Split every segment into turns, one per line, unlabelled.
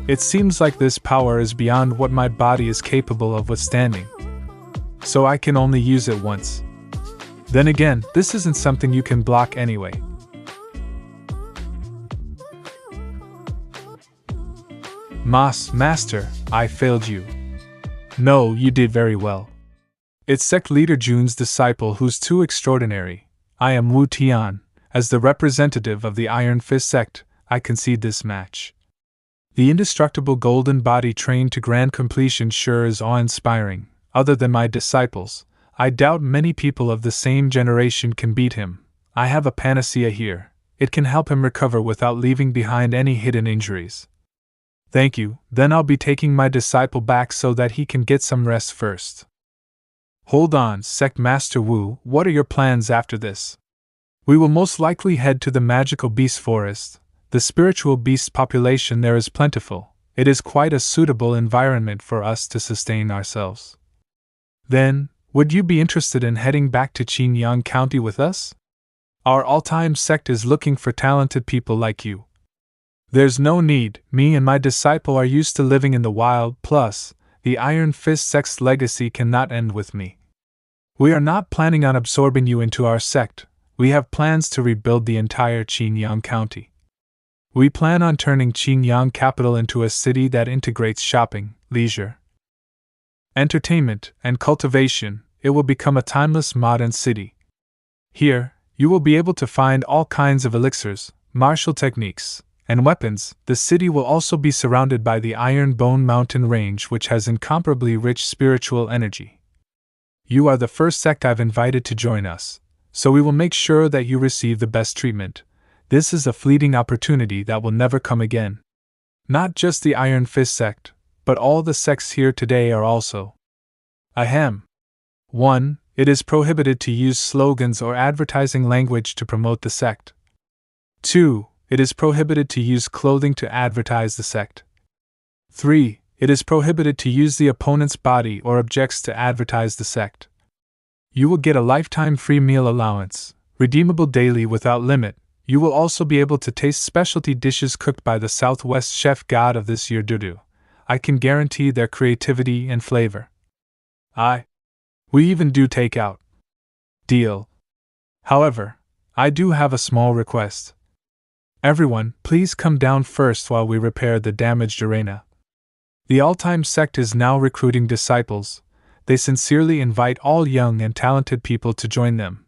It seems like this power is beyond what my body is capable of withstanding. So I can only use it once. Then again, this isn't something you can block anyway. Master, I failed you. No, you did very well. It's Sect Leader Jun's disciple who's too extraordinary. I am Wu Tian. As the representative of the Iron Fist sect, I concede this match. The indestructible golden body trained to grand completion sure is awe-inspiring. Other than my disciples, I doubt many people of the same generation can beat him. I have a panacea here. It can help him recover without leaving behind any hidden injuries. Thank you, then I'll be taking my disciple back so that he can get some rest first. Hold on, Sect Master Wu, what are your plans after this? We will most likely head to the magical beast forest. The spiritual beast population there is plentiful. It is quite a suitable environment for us to sustain ourselves. Then, would you be interested in heading back to Qinyang County with us? Our all-time sect is looking for talented people like you. There's no need, me and my disciple are used to living in the wild, plus, the Iron Fist sect's legacy cannot end with me. We are not planning on absorbing you into our sect. We have plans to rebuild the entire Qinyang County. We plan on turning Qinyang capital into a city that integrates shopping, leisure, entertainment, and cultivation. It will become a timeless modern city. Here, you will be able to find all kinds of elixirs, martial techniques, and weapons. The city will also be surrounded by the Iron Bone Mountain Range, which has incomparably rich spiritual energy. You are the first sect I've invited to join us, so we will make sure that you receive the best treatment. This is a fleeting opportunity that will never come again. Not just the Iron Fist sect, but all the sects here today are also. Ahem. 1. It is prohibited to use slogans or advertising language to promote the sect. 2. It is prohibited to use clothing to advertise the sect. 3. It is prohibited to use the opponent's body or objects to advertise the sect. You will get a lifetime free meal allowance, redeemable daily without limit. You will also be able to taste specialty dishes cooked by the Southwest chef god of this year Dudu. I can guarantee their creativity and flavor. We even do takeout. Deal. However, I do have a small request. Everyone, please come down first while we repair the damaged arena. The all-time sect is now recruiting disciples. They sincerely invite all young and talented people to join them.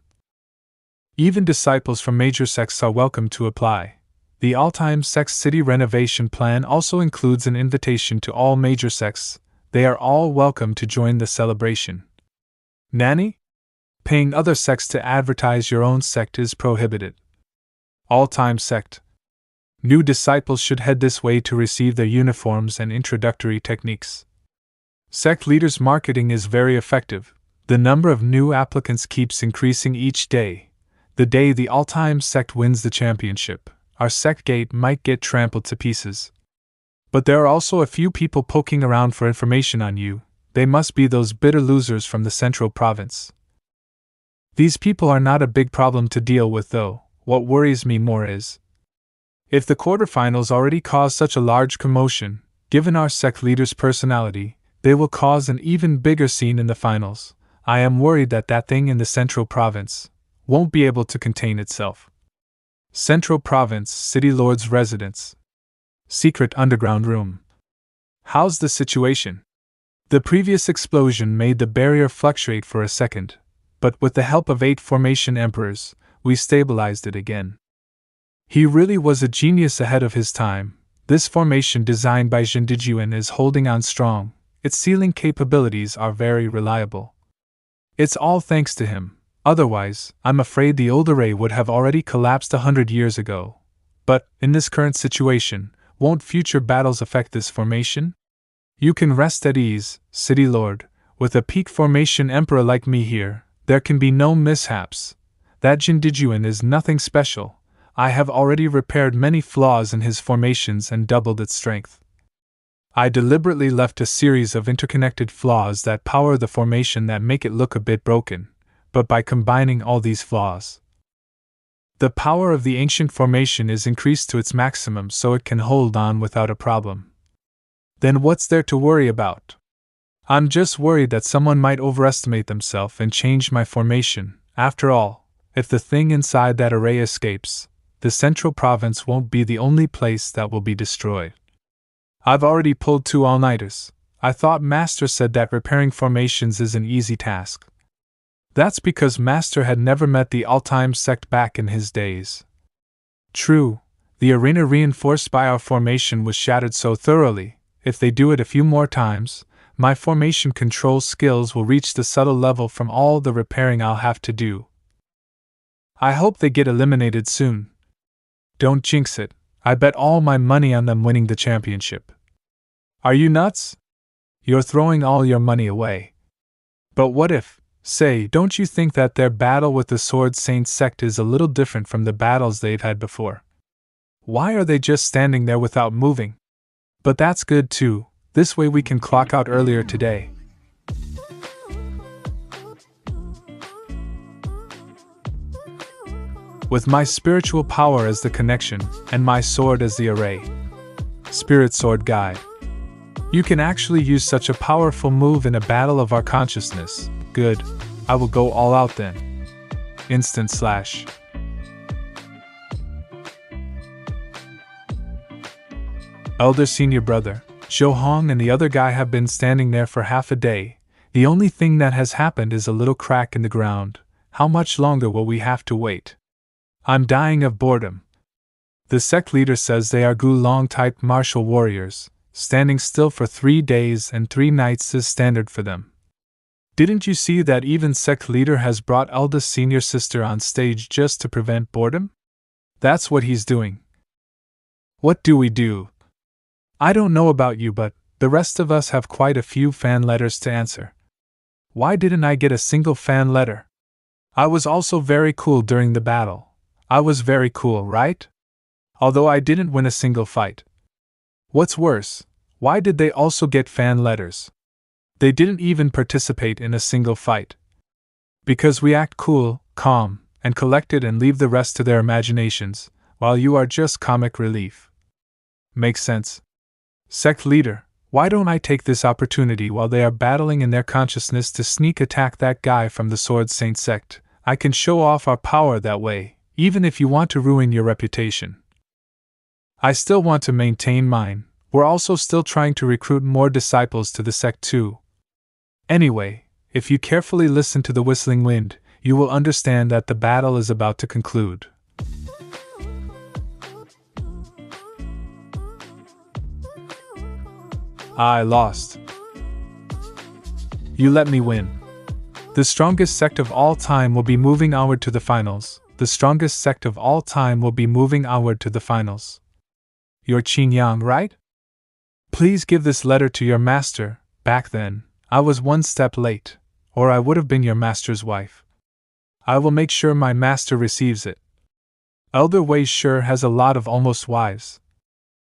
Even disciples from major sects are welcome to apply. The all-time sect's city renovation plan also includes an invitation to all major sects. They are all welcome to join the celebration. Nanny? Paying other sects to advertise your own sect is prohibited. All-time sect. New disciples should head this way to receive their uniforms and introductory techniques. Sect leaders' marketing is very effective. The number of new applicants keeps increasing each day. The day the all-time sect wins the championship, our sect gate might get trampled to pieces. But there are also a few people poking around for information on you. They must be those bitter losers from the central province. These people are not a big problem to deal with though. What worries me more is, if the quarterfinals already caused such a large commotion, given our sect leader's personality, they will cause an even bigger scene in the finals. I am worried that that thing in the central province won't be able to contain itself. Central Province, City Lord's residence. Secret underground room. How's the situation? The previous explosion made the barrier fluctuate for a second, but with the help of 8 formation emperors, we stabilized it again. He really was a genius ahead of his time. This formation designed by Jindijuan is holding on strong. Its sealing capabilities are very reliable. It's all thanks to him. Otherwise, I'm afraid the old array would have already collapsed 100 years ago. But, in this current situation, won't future battles affect this formation? You can rest at ease, City Lord. With a peak formation emperor like me here, there can be no mishaps. That Jindijuan is nothing special. I have already repaired many flaws in his formations and doubled its strength. I deliberately left a series of interconnected flaws that power the formation that make it look a bit broken, but by combining all these flaws, the power of the ancient formation is increased to its maximum so it can hold on without a problem. Then what's there to worry about? I'm just worried that someone might overestimate themselves and change my formation. After all, if the thing inside that array escapes, the central province won't be the only place that will be destroyed. I've already pulled 2 all-nighters. I thought Master said that repairing formations is an easy task. That's because Master had never met the all-time sect back in his days. True, the arena reinforced by our formation was shattered so thoroughly, if they do it a few more times, my formation control skills will reach the subtle level from all the repairing I'll have to do. I hope they get eliminated soon. Don't jinx it, I bet all my money on them winning the championship. Are you nuts? You're throwing all your money away. But what if, say, don't you think that their battle with the Sword Saint Sect is a little different from the battles they've had before? Why are they just standing there without moving? But that's good too, this way we can clock out earlier today. With my spiritual power as the connection, and my sword as the array. Spirit Sword Guide. You can actually use such a powerful move in a battle of our consciousness. Good, I will go all out then. Instant slash. Elder Senior Brother, Zhou Hong and the other guy have been standing there for half a day. The only thing that has happened is a little crack in the ground. How much longer will we have to wait? I'm dying of boredom. The sect leader says they are Gulong-type martial warriors. Standing still for 3 days and 3 nights is standard for them. Didn't you see that even sect leader has brought eldest senior sister on stage just to prevent boredom? That's what he's doing. What do we do? I don't know about you, but the rest of us have quite a few fan letters to answer. Why didn't I get a single fan letter? I was also very cool during the battle. I was very cool, right? Although I didn't win a single fight. What's worse, why did they also get fan letters? They didn't even participate in a single fight. Because we act cool, calm, and collected and leave the rest to their imaginations, while you are just comic relief. Makes sense. Sect leader, why don't I take this opportunity while they are battling in their consciousness to sneak attack that guy from the Sword Saint Sect? I can show off our power that way, even if you want to ruin your reputation. I still want to maintain mine. We're also still trying to recruit more disciples to the sect too. Anyway, if you carefully listen to the whistling wind, you will understand that the battle is about to conclude. I lost. You let me win. The strongest sect of all time will be moving onward to the finals. The strongest sect of all time will be moving onward to the finals. You're Qin Yang, right? Please give this letter to your master. Back then, I was 1 step late, or I would have been your master's wife. I will make sure my master receives it. Elder Wei sure has a lot of almost wives.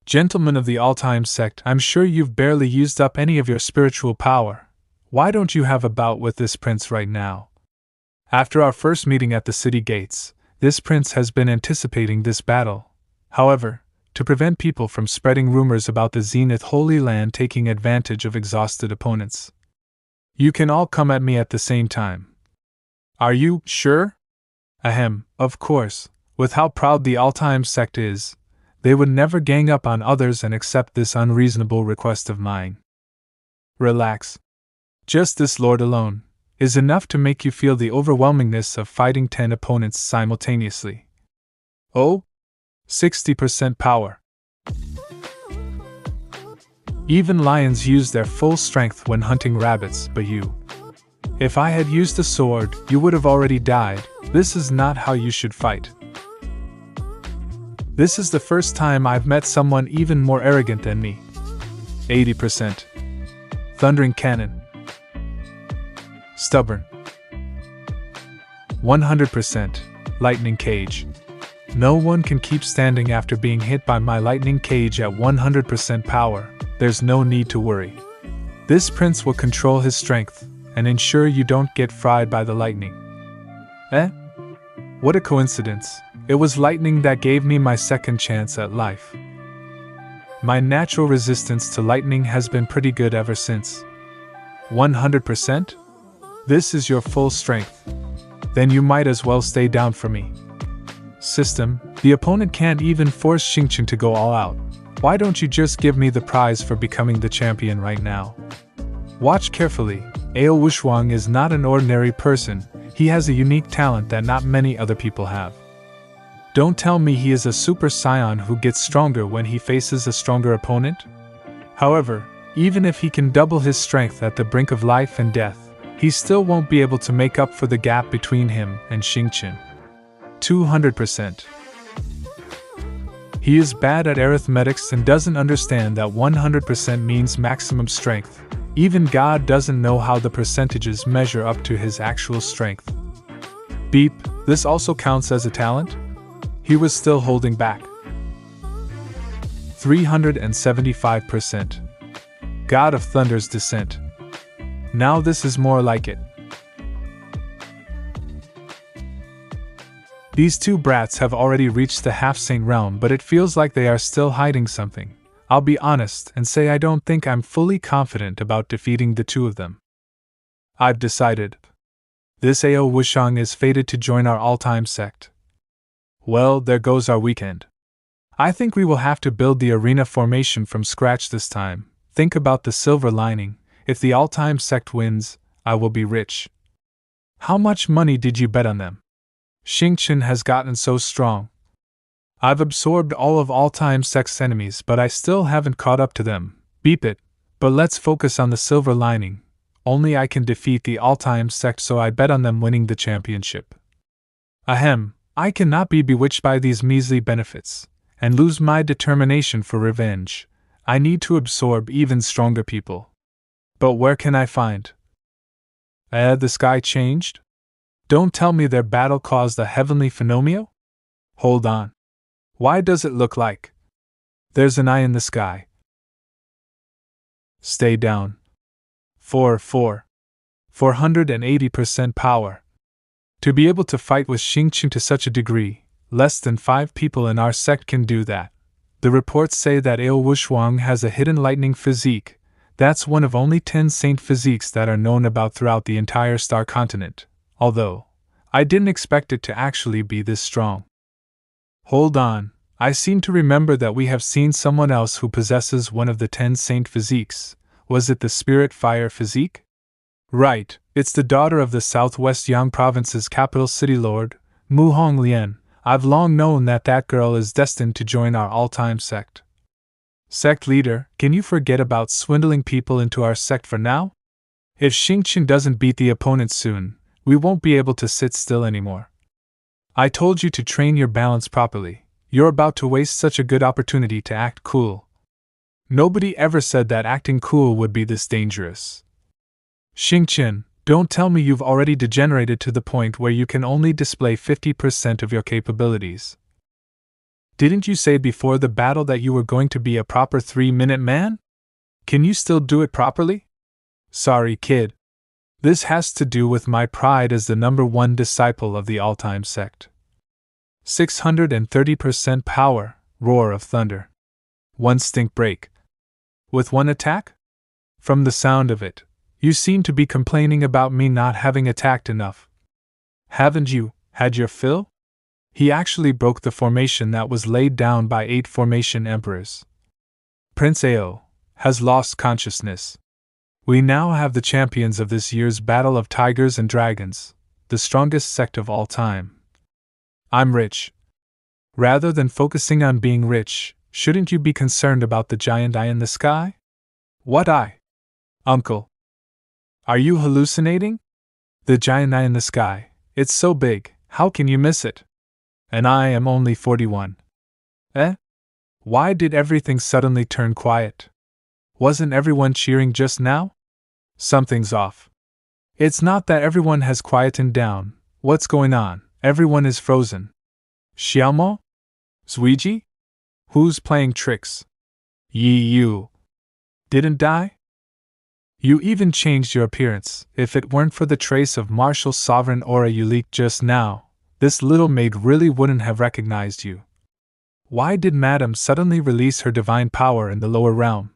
Gentlemen of the all-time sect, I'm sure you've barely used up any of your spiritual power. Why don't you have a bout with this prince right now? After our first meeting at the city gates, this prince has been anticipating this battle. However, to prevent people from spreading rumors about the Zenith Holy Land taking advantage of exhausted opponents. You can all come at me at the same time. Are you sure? Ahem, of course, with how proud the all-time sect is, they would never gang up on others and accept this unreasonable request of mine. Relax. Just this lord alone is enough to make you feel the overwhelmingness of fighting 10 opponents simultaneously. Oh? 60% power. Even lions use their full strength when hunting rabbits, but you. If I had used a sword, you would have already died. This is not how you should fight. This is the first time I've met someone even more arrogant than me. 80%. Thundering cannon. Stubborn. 100%. Lightning cage. No one can keep standing after being hit by my lightning cage at 100% power. There's no need to worry. This prince will control his strength and ensure you don't get fried by the lightning. What a coincidence. It was lightning that gave me my second chance at life. My natural resistance to lightning has been pretty good ever since. 100%? This is your full strength. Then you might as well stay down for me. System, the opponent can't even force Xingqian to go all out. Why don't you just give me the prize for becoming the champion right now? Watch carefully. Ao Wushuang is not an ordinary person. He has a unique talent that not many other people have. Don't tell me he is a super scion who gets stronger when he faces a stronger opponent? However, even if he can double his strength at the brink of life and death, he still won't be able to make up for the gap between him and Xingqian. 200%. He is bad at arithmetics and doesn't understand that 100% means maximum strength. Even God doesn't know how the percentages measure up to his actual strength. Beep, this also counts as a talent? He was still holding back. 375%. God of Thunder's descent. Now this is more like it. These two brats have already reached the half-saint realm, but it feels like they are still hiding something. I'll be honest and say I don't think I'm fully confident about defeating the two of them. I've decided. This Ao Wushang is fated to join our all-time sect. Well, there goes our weekend. I think we will have to build the arena formation from scratch this time. Think about the silver lining. If the all-time sect wins, I will be rich. How much money did you bet on them? Xingqian has gotten so strong. I've absorbed all of all-time sect's enemies, but I still haven't caught up to them. Beep it. But let's focus on the silver lining. Only I can defeat the all-time sect, so I bet on them winning the championship. Ahem, I cannot be bewitched by these measly benefits, and lose my determination for revenge. I need to absorb even stronger people. But where can I find? The sky changed? Don't tell me their battle caused a heavenly phenomenon? Hold on. Why does it look like there's an eye in the sky? Stay down. 480% power. To be able to fight with Xingqian to such a degree, less than 5 people in our sect can do that. The reports say that Ao Wushuang has a hidden lightning physique. That's one of only 10 saint physiques that are known about throughout the entire star continent, although I didn't expect it to actually be this strong. Hold on, I seem to remember that we have seen someone else who possesses one of the 10 saint physiques. Was it the spirit fire physique? Right, it's the daughter of the southwest Yang province's capital city lord, Mu Honglian. I've long known that that girl is destined to join our all-time sect. Sect leader, can you forget about swindling people into our sect for now? If Xingqian doesn't beat the opponent soon, we won't be able to sit still anymore. I told you to train your balance properly. You're about to waste such a good opportunity to act cool. Nobody ever said that acting cool would be this dangerous. Xingqian, don't tell me you've already degenerated to the point where you can only display 50% of your capabilities. Didn't you say before the battle that you were going to be a proper 3-minute man? Can you still do it properly? Sorry, kid. This has to do with my pride as the #1 disciple of the all-time sect. 630% power, roar of thunder. 1 stink break. With 1 attack? From the sound of it, you seem to be complaining about me not having attacked enough. Haven't you had your fill? He actually broke the formation that was laid down by 8 formation emperors. Prince Ao has lost consciousness. We now have the champions of this year's Battle of Tigers and Dragons, the strongest sect of all time. I'm rich. Rather than focusing on being rich, shouldn't you be concerned about the giant eye in the sky? What eye? Uncle. Are you hallucinating? The giant eye in the sky, it's so big, how can you miss it? And I am only 41. Why did everything suddenly turn quiet? Wasn't everyone cheering just now? Something's off. It's not that everyone has quietened down. What's going on? Everyone is frozen. Xiaomo? Zuiji? Who's playing tricks? You didn't die? You even changed your appearance. If it weren't for the trace of martial sovereign aura you leaked just now, this little maid really wouldn't have recognized you. Why did Madame suddenly release her divine power in the lower realm?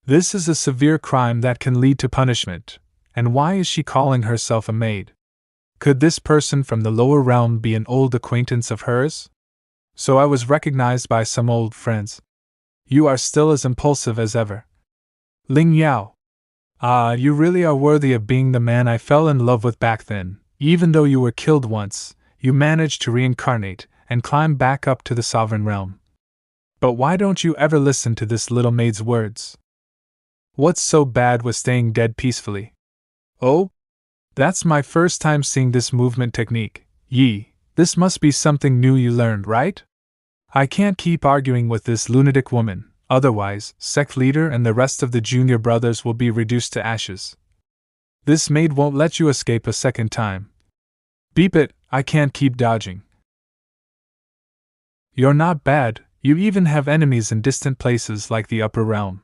This is a severe crime that can lead to punishment, and why is she calling herself a maid? Could this person from the lower realm be an old acquaintance of hers? So I was recognized by some old friends. You are still as impulsive as ever. Ling Yao. Ah, you really are worthy of being the man I fell in love with back then. Even though you were killed once, you managed to reincarnate and climb back up to the sovereign realm. But why don't you ever listen to this little maid's words? What's so bad with staying dead peacefully? Oh? That's my first time seeing this movement technique. Yi, this must be something new you learned, right? I can't keep arguing with this lunatic woman, otherwise, Sect leader and the rest of the junior brothers will be reduced to ashes. This maid won't let you escape a second time. Beep it, I can't keep dodging. You're not bad, you even have enemies in distant places like the upper realm.